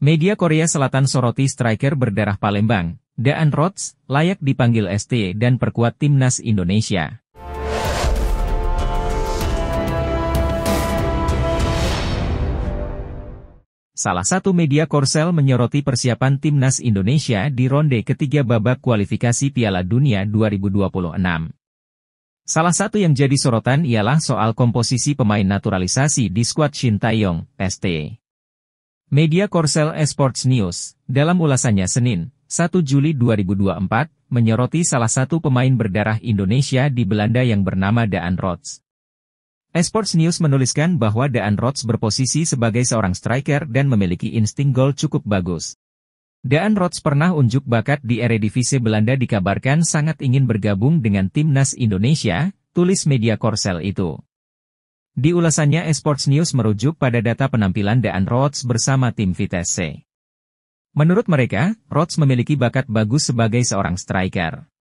Media Korea Selatan soroti striker berdarah Palembang, Daan Rots, layak dipanggil ST dan perkuat timnas Indonesia. Salah satu media Korsel menyoroti persiapan timnas Indonesia di ronde ketiga babak kualifikasi Piala Dunia 2026. Salah satu yang jadi sorotan ialah soal komposisi pemain naturalisasi di skuad Shin Tae-yong, ST. Media Korsel Esports News, dalam ulasannya Senin, 1 Juli 2024, menyoroti salah satu pemain berdarah Indonesia di Belanda yang bernama Daan Rots. Esports News menuliskan bahwa Daan Rots berposisi sebagai seorang striker dan memiliki insting gol cukup bagus. Daan Rots pernah unjuk bakat di Eredivisie Belanda, dikabarkan sangat ingin bergabung dengan timnas Indonesia, tulis media Korsel itu. Di ulasannya Esports News merujuk pada data penampilan Daan Rots bersama tim Vitesse. Menurut mereka, Rots memiliki bakat bagus sebagai seorang striker.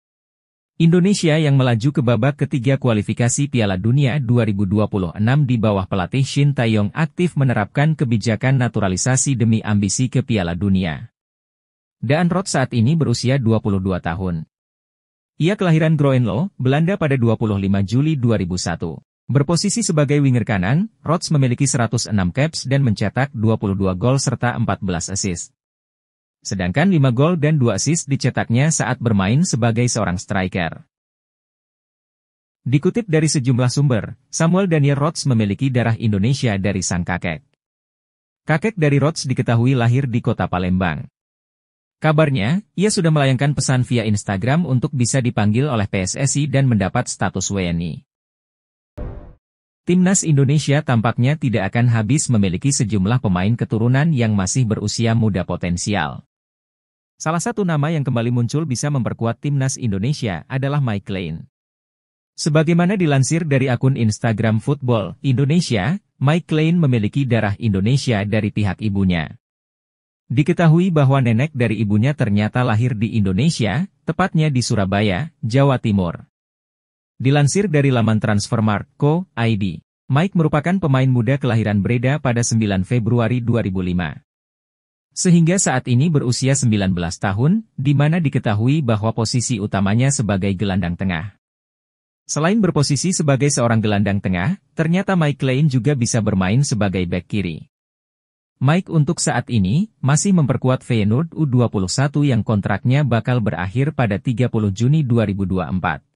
Indonesia yang melaju ke babak ketiga kualifikasi Piala Dunia 2026 di bawah pelatih Shin Tae-yong aktif menerapkan kebijakan naturalisasi demi ambisi ke Piala Dunia. Daan Rots saat ini berusia 22 tahun. Ia kelahiran Groenlo, Belanda pada 25 Juli 2001. Berposisi sebagai winger kanan, Rots memiliki 106 caps dan mencetak 22 gol serta 14 assist. Sedangkan 5 gol dan 2 assist dicetaknya saat bermain sebagai seorang striker. Dikutip dari sejumlah sumber, Samuel Daniel Rots memiliki darah Indonesia dari sang kakek. Kakek dari Rots diketahui lahir di kota Palembang. Kabarnya, ia sudah melayangkan pesan via Instagram untuk bisa dipanggil oleh PSSI dan mendapat status WNI. Timnas Indonesia tampaknya tidak akan habis memiliki sejumlah pemain keturunan yang masih berusia muda potensial. Salah satu nama yang kembali muncul bisa memperkuat timnas Indonesia adalah Mike Lane. Sebagaimana dilansir dari akun Instagram Football Indonesia, Mike Lane memiliki darah Indonesia dari pihak ibunya. Diketahui bahwa nenek dari ibunya ternyata lahir di Indonesia, tepatnya di Surabaya, Jawa Timur. Dilansir dari laman Transfermarkt.co.id, Mike merupakan pemain muda kelahiran Breda pada 9 Februari 2005. Sehingga saat ini berusia 19 tahun, di mana diketahui bahwa posisi utamanya sebagai gelandang tengah. Selain berposisi sebagai seorang gelandang tengah, ternyata Mike Lane juga bisa bermain sebagai bek kiri. Mike untuk saat ini, masih memperkuat Feyenoord U21 yang kontraknya bakal berakhir pada 30 Juni 2024.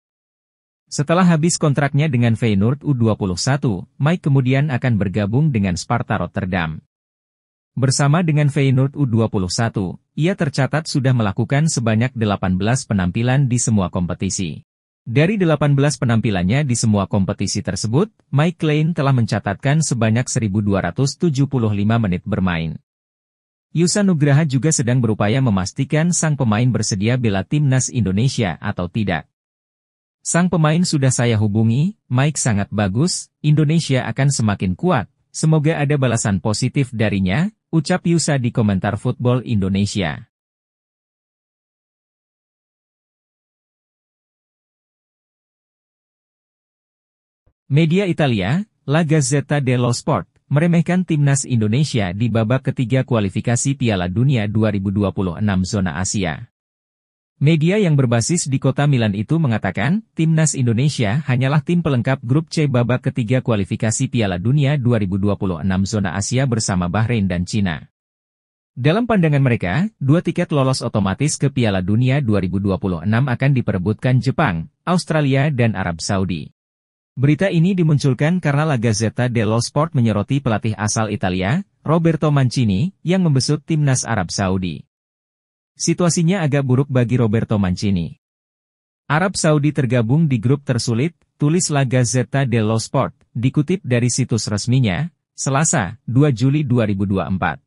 Setelah habis kontraknya dengan Feyenoord U21, Mike kemudian akan bergabung dengan Sparta Rotterdam. Bersama dengan Feyenoord U21, ia tercatat sudah melakukan sebanyak 18 penampilan di semua kompetisi. Dari 18 penampilannya di semua kompetisi tersebut, Mike Lane telah mencatatkan sebanyak 1.275 menit bermain. Yusa Nugraha juga sedang berupaya memastikan sang pemain bersedia bela timnas Indonesia atau tidak. Sang pemain sudah saya hubungi, Mike sangat bagus, Indonesia akan semakin kuat, semoga ada balasan positif darinya, ucap Yusa di komentar Football Indonesia. Media Italia, La Gazzetta dello Sport, meremehkan timnas Indonesia di babak ketiga kualifikasi Piala Dunia 2026 zona Asia. Media yang berbasis di kota Milan itu mengatakan, timnas Indonesia hanyalah tim pelengkap grup C babak ketiga kualifikasi Piala Dunia 2026 zona Asia bersama Bahrain dan Cina. Dalam pandangan mereka, 2 tiket lolos otomatis ke Piala Dunia 2026 akan diperebutkan Jepang, Australia dan Arab Saudi. Berita ini dimunculkan karena La Gazzetta dello Sport menyoroti pelatih asal Italia, Roberto Mancini, yang membesut timnas Arab Saudi. Situasinya agak buruk bagi Roberto Mancini. Arab Saudi tergabung di grup tersulit, tulis La Gazzetta dello Sport, dikutip dari situs resminya, Selasa, 2 Juli 2024.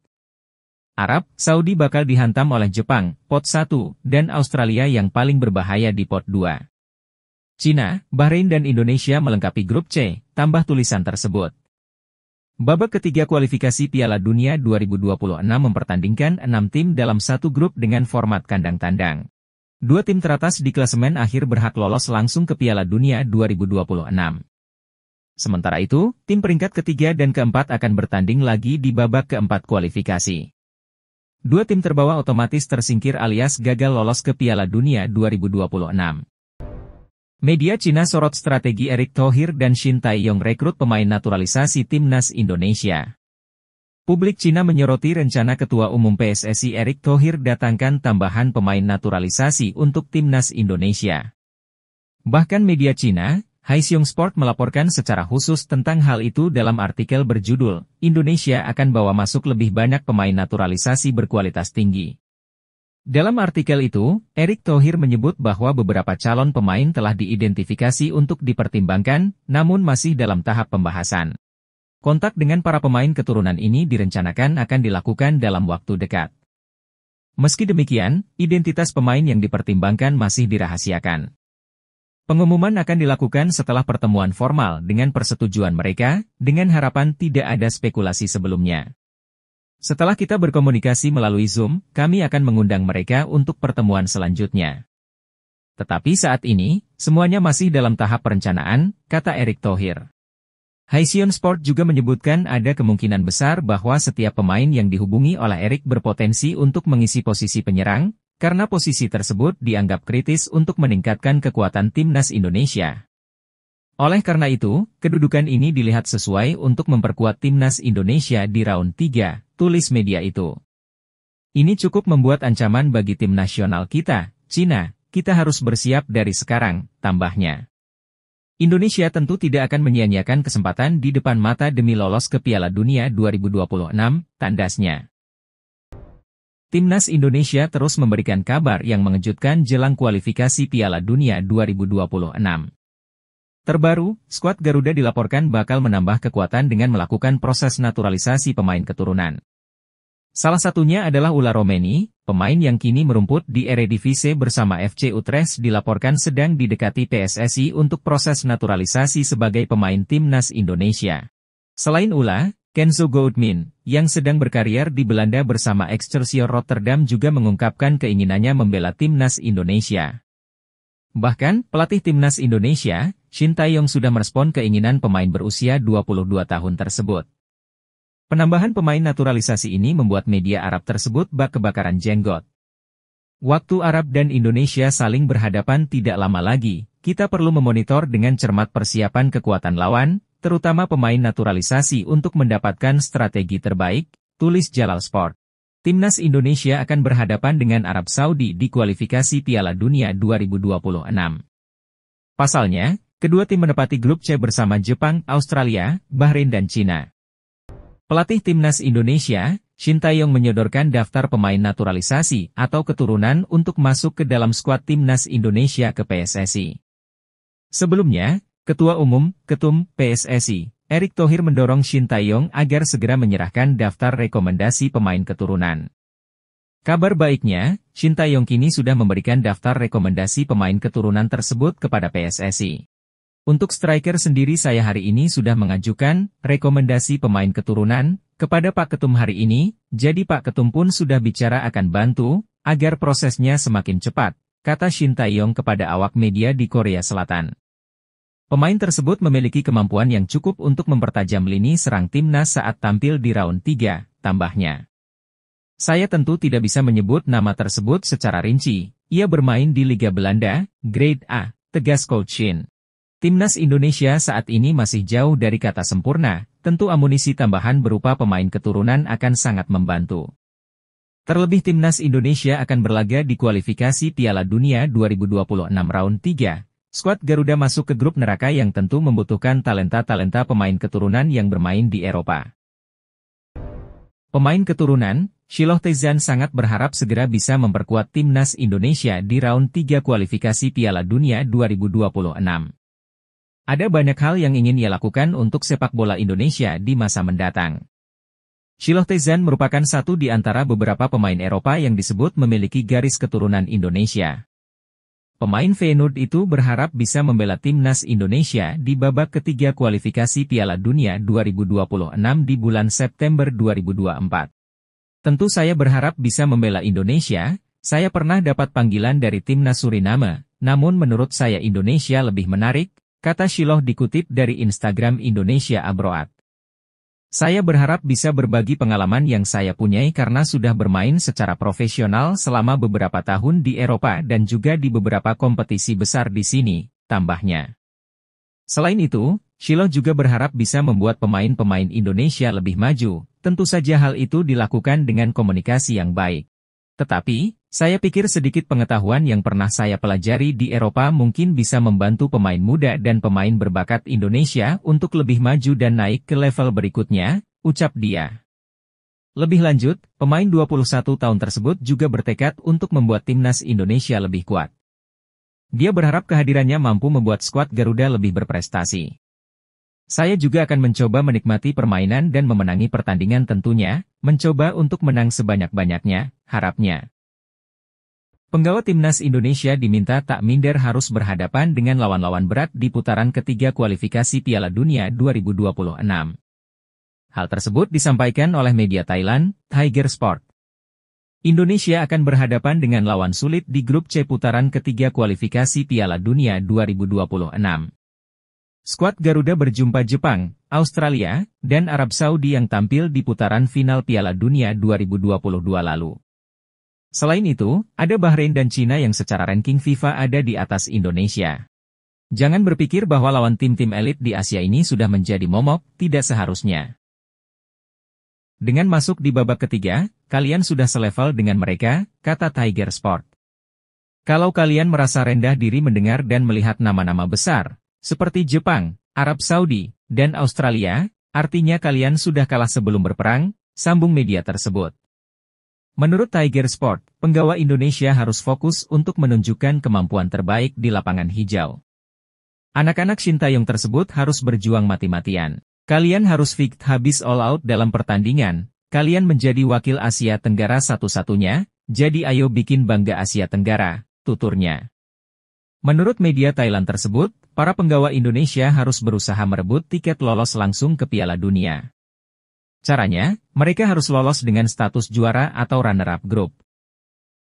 Arab Saudi bakal dihantam oleh Jepang, pot 1, dan Australia yang paling berbahaya di pot 2. Cina, Bahrain dan Indonesia melengkapi grup C, tambah tulisan tersebut. Babak ketiga kualifikasi Piala Dunia 2026 mempertandingkan 6 tim dalam satu grup dengan format kandang tandang. 2 tim teratas di klasemen akhir berhak lolos langsung ke Piala Dunia 2026. Sementara itu, tim peringkat ketiga dan keempat akan bertanding lagi di babak keempat kualifikasi. Dua tim terbawah otomatis tersingkir alias gagal lolos ke Piala Dunia 2026. Media Cina sorot strategi Erick Thohir dan Shin Tae-yong rekrut pemain naturalisasi timnas Indonesia. Publik Cina menyoroti rencana Ketua Umum PSSI Erick Thohir datangkan tambahan pemain naturalisasi untuk timnas Indonesia. Bahkan media Cina, Haixiong Sport melaporkan secara khusus tentang hal itu dalam artikel berjudul, Indonesia akan bawa masuk lebih banyak pemain naturalisasi berkualitas tinggi. Dalam artikel itu, Erick Thohir menyebut bahwa beberapa calon pemain telah diidentifikasi untuk dipertimbangkan, namun masih dalam tahap pembahasan. Kontak dengan para pemain keturunan ini direncanakan akan dilakukan dalam waktu dekat. Meski demikian, identitas pemain yang dipertimbangkan masih dirahasiakan. Pengumuman akan dilakukan setelah pertemuan formal dengan persetujuan mereka, dengan harapan tidak ada spekulasi sebelumnya. Setelah kita berkomunikasi melalui Zoom, kami akan mengundang mereka untuk pertemuan selanjutnya. Tetapi saat ini, semuanya masih dalam tahap perencanaan, kata Erick Thohir. Haixiong Sport juga menyebutkan ada kemungkinan besar bahwa setiap pemain yang dihubungi oleh Erick berpotensi untuk mengisi posisi penyerang, karena posisi tersebut dianggap kritis untuk meningkatkan kekuatan timnas Indonesia. Oleh karena itu, kedudukan ini dilihat sesuai untuk memperkuat timnas Indonesia di round 3, tulis media itu. Ini cukup membuat ancaman bagi tim nasional kita, Cina, kita harus bersiap dari sekarang, tambahnya. Indonesia tentu tidak akan menyia-nyiakan kesempatan di depan mata demi lolos ke Piala Dunia 2026, tandasnya. Timnas Indonesia terus memberikan kabar yang mengejutkan jelang kualifikasi Piala Dunia 2026. Terbaru, skuad Garuda dilaporkan bakal menambah kekuatan dengan melakukan proses naturalisasi pemain keturunan. Salah satunya adalah Ula Romeni, pemain yang kini merumput di Eredivisie bersama FC Utrecht dilaporkan sedang didekati PSSI untuk proses naturalisasi sebagai pemain timnas Indonesia. Selain Ula, Kenzo Goudmin, yang sedang berkarier di Belanda bersama Excelsior Rotterdam juga mengungkapkan keinginannya membela timnas Indonesia. Bahkan, pelatih timnas Indonesia, Shin Tae-yong sudah merespon keinginan pemain berusia 22 tahun tersebut. Penambahan pemain naturalisasi ini membuat media Arab tersebut bak kebakaran jenggot. Waktu Arab dan Indonesia saling berhadapan tidak lama lagi, kita perlu memonitor dengan cermat persiapan kekuatan lawan, terutama pemain naturalisasi untuk mendapatkan strategi terbaik, tulis Jalal Sport. Timnas Indonesia akan berhadapan dengan Arab Saudi di kualifikasi Piala Dunia 2026. Pasalnya, kedua tim menepati grup C bersama Jepang, Australia, Bahrain dan Cina. Pelatih Timnas Indonesia, Shin Tae-yong menyodorkan daftar pemain naturalisasi atau keturunan untuk masuk ke dalam skuad Timnas Indonesia ke PSSI. Sebelumnya, Ketua Umum, Ketum, PSSI, Erick Thohir mendorong Shin Tae-yong agar segera menyerahkan daftar rekomendasi pemain keturunan. Kabar baiknya, Shin Tae-yong kini sudah memberikan daftar rekomendasi pemain keturunan tersebut kepada PSSI. Untuk striker sendiri saya hari ini sudah mengajukan rekomendasi pemain keturunan kepada Pak Ketum hari ini, jadi Pak Ketum pun sudah bicara akan bantu agar prosesnya semakin cepat, kata Shin Tae-yong kepada awak media di Korea Selatan. Pemain tersebut memiliki kemampuan yang cukup untuk mempertajam lini serang timnas saat tampil di round 3, tambahnya. Saya tentu tidak bisa menyebut nama tersebut secara rinci, ia bermain di Liga Belanda, Grade A, tegas Coach Shin. Timnas Indonesia saat ini masih jauh dari kata sempurna, tentu amunisi tambahan berupa pemain keturunan akan sangat membantu. Terlebih Timnas Indonesia akan berlaga di kualifikasi Piala Dunia 2026 round 3. Skuad Garuda masuk ke grup neraka yang tentu membutuhkan talenta-talenta pemain keturunan yang bermain di Eropa. Pemain keturunan, Shiloh Tae-zhan sangat berharap segera bisa memperkuat timnas Indonesia di round 3 kualifikasi Piala Dunia 2026. Ada banyak hal yang ingin ia lakukan untuk sepak bola Indonesia di masa mendatang. Shiloh Tae-zhan merupakan satu di antara beberapa pemain Eropa yang disebut memiliki garis keturunan Indonesia. Pemain Feyenoord itu berharap bisa membela timnas Indonesia di babak ketiga kualifikasi Piala Dunia 2026 di bulan September 2024. Tentu saya berharap bisa membela Indonesia, saya pernah dapat panggilan dari timnas Suriname, namun menurut saya Indonesia lebih menarik, kata Shiloh dikutip dari Instagram Indonesia Abroad. Saya berharap bisa berbagi pengalaman yang saya punyai karena sudah bermain secara profesional selama beberapa tahun di Eropa dan juga di beberapa kompetisi besar di sini, tambahnya. Selain itu, Shiloh juga berharap bisa membuat pemain-pemain Indonesia lebih maju, tentu saja hal itu dilakukan dengan komunikasi yang baik. Tetapi, saya pikir sedikit pengetahuan yang pernah saya pelajari di Eropa mungkin bisa membantu pemain muda dan pemain berbakat Indonesia untuk lebih maju dan naik ke level berikutnya, ucap dia. Lebih lanjut, pemain 21 tahun tersebut juga bertekad untuk membuat timnas Indonesia lebih kuat. Dia berharap kehadirannya mampu membuat skuad Garuda lebih berprestasi. Saya juga akan mencoba menikmati permainan dan memenangi pertandingan tentunya, mencoba untuk menang sebanyak-banyaknya, harapnya. Penggawa timnas Indonesia diminta tak minder harus berhadapan dengan lawan-lawan berat di putaran ketiga kualifikasi Piala Dunia 2026. Hal tersebut disampaikan oleh media Thailand, Tiger Sport. Indonesia akan berhadapan dengan lawan sulit di grup C putaran ketiga kualifikasi Piala Dunia 2026. Skuad Garuda berjumpa Jepang, Australia, dan Arab Saudi yang tampil di putaran final Piala Dunia 2022 lalu. Selain itu, ada Bahrain dan Cina yang secara ranking FIFA ada di atas Indonesia. Jangan berpikir bahwa lawan tim-tim elit di Asia ini sudah menjadi momok, tidak seharusnya. Dengan masuk di babak ketiga, kalian sudah selevel dengan mereka, kata Tiger Sport. Kalau kalian merasa rendah diri mendengar dan melihat nama-nama besar, seperti Jepang, Arab Saudi, dan Australia, artinya kalian sudah kalah sebelum berperang, sambung media tersebut. Menurut Tiger Sport, penggawa Indonesia harus fokus untuk menunjukkan kemampuan terbaik di lapangan hijau. Anak-anak Sintayong tersebut harus berjuang mati-matian. Kalian harus fit habis all out dalam pertandingan, kalian menjadi wakil Asia Tenggara satu-satunya, jadi ayo bikin bangga Asia Tenggara, tuturnya. Menurut media Thailand tersebut, para penggawa Indonesia harus berusaha merebut tiket lolos langsung ke Piala Dunia. Caranya, mereka harus lolos dengan status juara atau runner-up grup.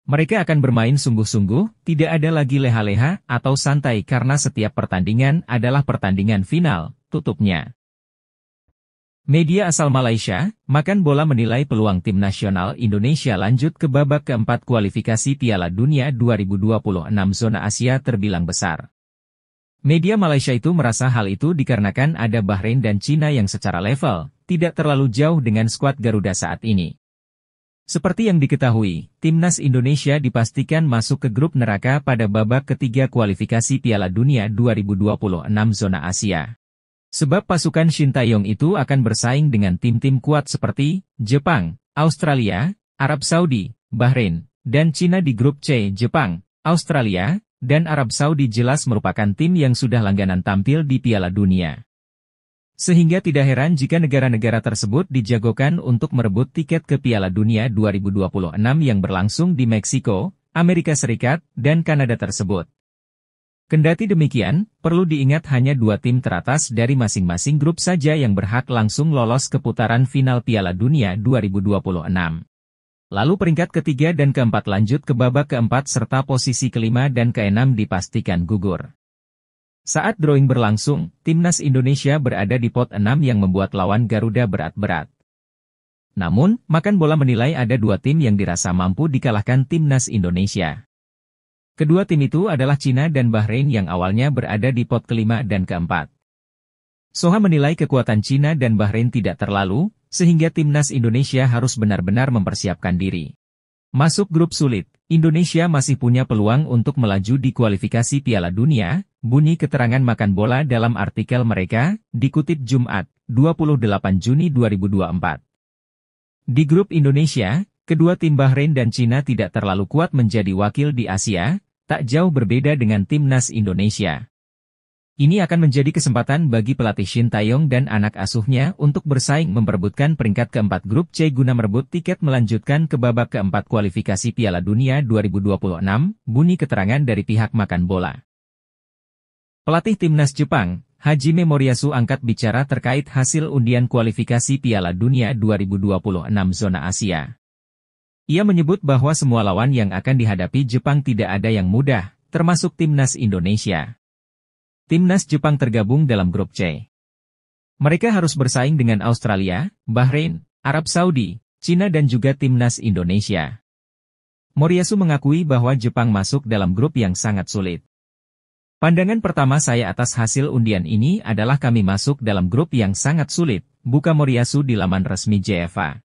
Mereka akan bermain sungguh-sungguh, tidak ada lagi leha-leha atau santai karena setiap pertandingan adalah pertandingan final, tutupnya. Media asal Malaysia, Makan Bola menilai peluang tim nasional Indonesia lanjut ke babak keempat kualifikasi Piala Dunia 2026 zona Asia terbilang besar. Media Malaysia itu merasa hal itu dikarenakan ada Bahrain dan Cina yang secara level tidak terlalu jauh dengan skuad Garuda saat ini. Seperti yang diketahui, timnas Indonesia dipastikan masuk ke grup neraka pada babak ketiga kualifikasi Piala Dunia 2026 zona Asia. Sebab pasukan Sintayong itu akan bersaing dengan tim-tim kuat seperti Jepang, Australia, Arab Saudi, Bahrain, dan Cina di grup C. Jepang, Australia, dan Arab Saudi jelas merupakan tim yang sudah langganan tampil di Piala Dunia. Sehingga tidak heran jika negara-negara tersebut dijagokan untuk merebut tiket ke Piala Dunia 2026 yang berlangsung di Meksiko, Amerika Serikat, dan Kanada tersebut. Kendati demikian, perlu diingat hanya 2 tim teratas dari masing-masing grup saja yang berhak langsung lolos ke putaran final Piala Dunia 2026. Lalu peringkat ketiga dan keempat lanjut ke babak keempat serta posisi kelima dan keenam dipastikan gugur. Saat drawing berlangsung, timnas Indonesia berada di pot 6 yang membuat lawan Garuda berat-berat. Namun, Makan Bola menilai ada 2 tim yang dirasa mampu dikalahkan timnas Indonesia. Kedua tim itu adalah Cina dan Bahrain yang awalnya berada di pot kelima dan keempat. Soha menilai kekuatan Cina dan Bahrain tidak terlalu, sehingga timnas Indonesia harus benar-benar mempersiapkan diri. Masuk grup sulit, Indonesia masih punya peluang untuk melaju di kualifikasi Piala Dunia, bunyi keterangan Makan Bola dalam artikel mereka, dikutip Jumat, 28 Juni 2024. Di grup Indonesia, kedua tim Bahrain dan Cina tidak terlalu kuat menjadi wakil di Asia, tak jauh berbeda dengan timnas Indonesia. Ini akan menjadi kesempatan bagi pelatih Sintayong dan anak asuhnya untuk bersaing memperebutkan peringkat keempat grup C guna merebut tiket melanjutkan ke babak keempat kualifikasi Piala Dunia 2026, bunyi keterangan dari pihak Makan Bola. Pelatih timnas Jepang, Hajime Moriyasu angkat bicara terkait hasil undian kualifikasi Piala Dunia 2026 zona Asia. Ia menyebut bahwa semua lawan yang akan dihadapi Jepang tidak ada yang mudah, termasuk timnas Indonesia. Timnas Jepang tergabung dalam grup C. Mereka harus bersaing dengan Australia, Bahrain, Arab Saudi, Cina dan juga timnas Indonesia. Moriyasu mengakui bahwa Jepang masuk dalam grup yang sangat sulit. Pandangan pertama saya atas hasil undian ini adalah kami masuk dalam grup yang sangat sulit, buka Moriyasu di laman resmi JFA.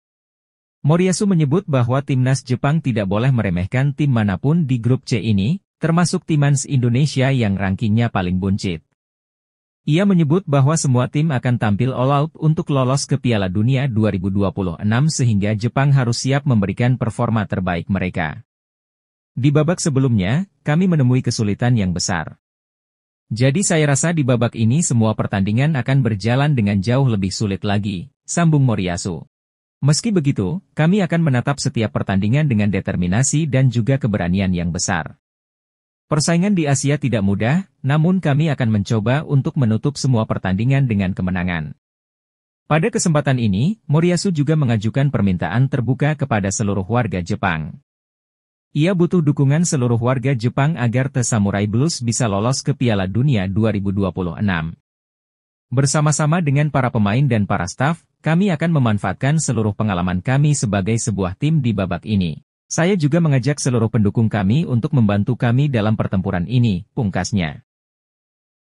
Moriyasu menyebut bahwa timnas Jepang tidak boleh meremehkan tim manapun di grup C ini, termasuk timnas Indonesia yang rankingnya paling buncit. Ia menyebut bahwa semua tim akan tampil all out untuk lolos ke Piala Dunia 2026 sehingga Jepang harus siap memberikan performa terbaik mereka. Di babak sebelumnya, kami menemui kesulitan yang besar. Jadi saya rasa di babak ini semua pertandingan akan berjalan dengan jauh lebih sulit lagi, sambung Moriyasu. Meski begitu, kami akan menatap setiap pertandingan dengan determinasi dan juga keberanian yang besar. Persaingan di Asia tidak mudah, namun kami akan mencoba untuk menutup semua pertandingan dengan kemenangan. Pada kesempatan ini, Moriyasu juga mengajukan permintaan terbuka kepada seluruh warga Jepang. Ia butuh dukungan seluruh warga Jepang agar The Samurai Blues bisa lolos ke Piala Dunia 2026. Bersama-sama dengan para pemain dan para staf, kami akan memanfaatkan seluruh pengalaman kami sebagai sebuah tim di babak ini. Saya juga mengajak seluruh pendukung kami untuk membantu kami dalam pertempuran ini, pungkasnya.